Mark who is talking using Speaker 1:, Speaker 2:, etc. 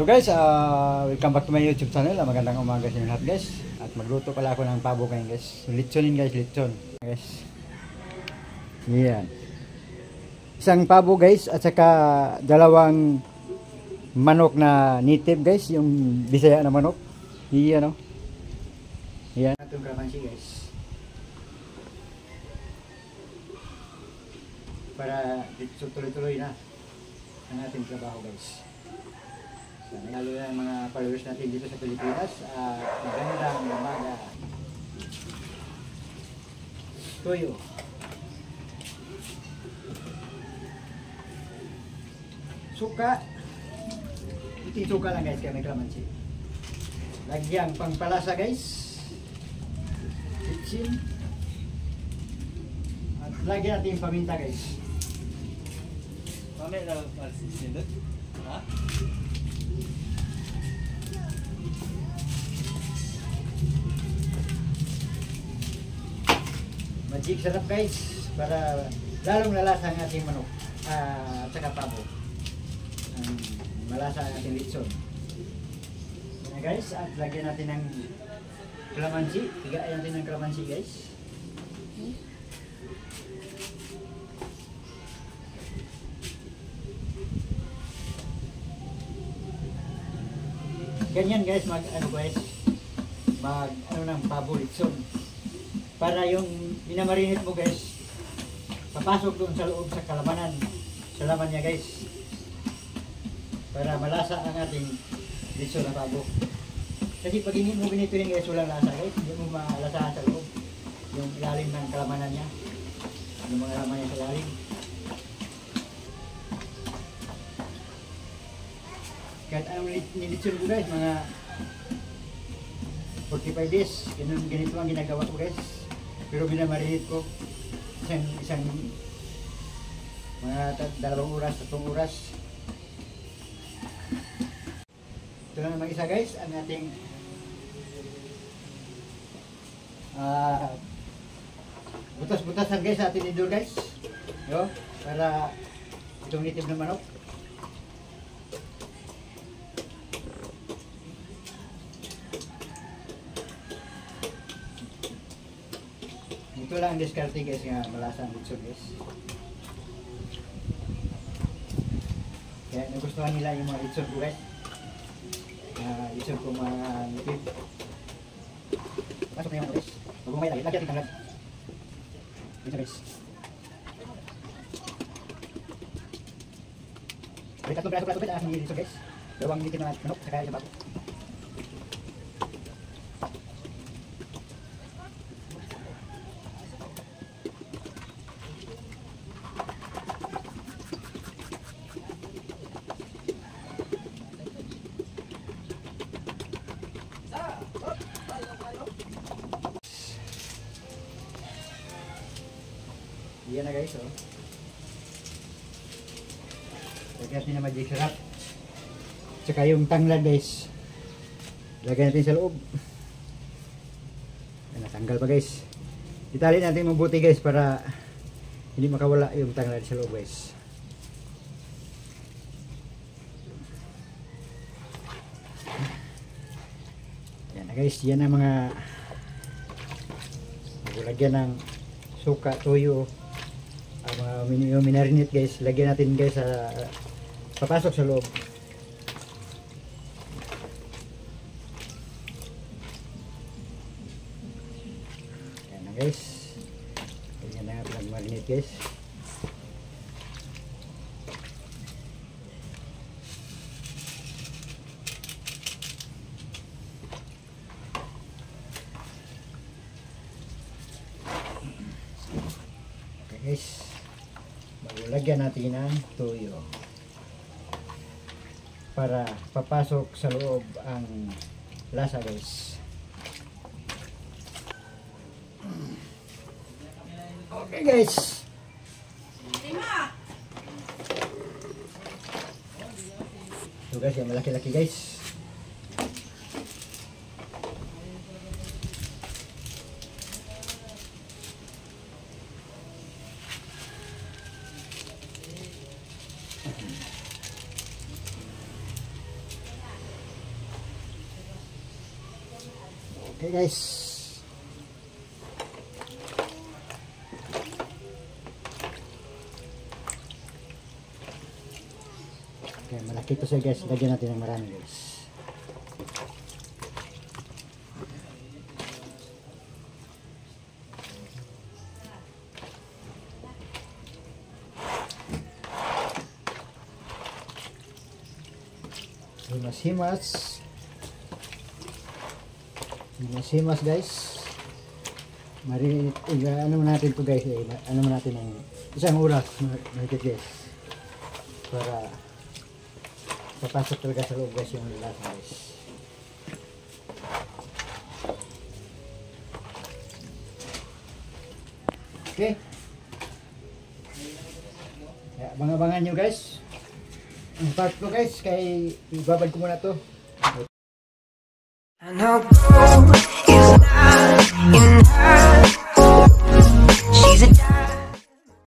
Speaker 1: So guys, welcome back to my YouTube channel. Magandang umaga sa inyo lahat guys. At magluto pala ako ng pabo ngayon guys. Litsonin guys, litson. Guys. Yan. Isang pabo guys at saka dalawang manok na native guys, yung Bisaya na manok. Yan o. Yan. Itong kalamansi guys. Para dito tuloy-tuloy na ang ating trabaho guys. So, lalo na ang mga followers natin dito sa Pilipinas. Magandang umaga. Toyo. Suka. Iting suka lang guys, kaya may kalamansi. Lagyan pangpalasa guys. Kitchen. At lagyan natin yung paminta guys.
Speaker 2: Mamaya na magsisindot. Ha?
Speaker 1: Magic sarap guys, para lalong lalasa ang ating manok at saka pabo. Malasa ang ating litson. Yan guys, at lagyan natin ng kalamansi. Higain natin ng kalamansi guys. Ganyan guys, mag ng pabo litson. Para yung minamarinate mo guys, papasok doon sa loob sa kalamanan. Sa laman niya guys. Para malasa ang ating litson na pabo. Kasi pag hindi mo binituhin guys, walang lasa guys. Hindi mo malasahan sa loob. Yung ilalim ng kalamanan niya. Yung mga laman niya sa ilalim. Kahit anong nilitson ko guys, mga 45 days, ganito ang ginagawa ko guys. Pero binamarinate ko isang mga 2 oras, 3 oras. Ito na naman isa guys, ang ating butas-butasan guys sa ating indoor guys. Yo, para itong native na manok. Ito lang ang diskarte guys, nga malasa ang litson guys. Kaya nagustuhan nila yung mga litson ko guys. Litson ko mga native. Pasok na yung guys. Huwag mo may lagi, lagi ating tanglad. Litson guys. Balik 3 praso guys, aking litson guys. 2 native na manok, saka isang bago. Yan na guys, oh. Lagyan natin na magic sarap. Tsaka yung tanglad guys, lagyan natin sa loob. Yan, natanggal pa guys. Itali natin mabuti guys, para hindi makawala yung tanglad sa loob guys. Yan na guys, yan ang mga lagyan ng suka, toyo, mga minarinate guys. Lagyan natin guys sa papasok sa loob. Yan na guys, ganyan na pinag-marinate guys. Okay guys, lagyan natin ng toyo para papasok sa loob ang lasa guys. Okay guys, ito guys, yung malaki-laki guys. Okay guys. Okay, malaki to siya guys. Lagyan natin ng marami guys. Himas-himas. Himas-himas guys. Ano natin to guys, ano natin ng isang oras mahigit guys. Para papasok talaga sa loob guys yung lasa guys. Okay. Kaya abangan nyo guys. Ang part ko guys, kay ibabad ko muna to.
Speaker 3: I know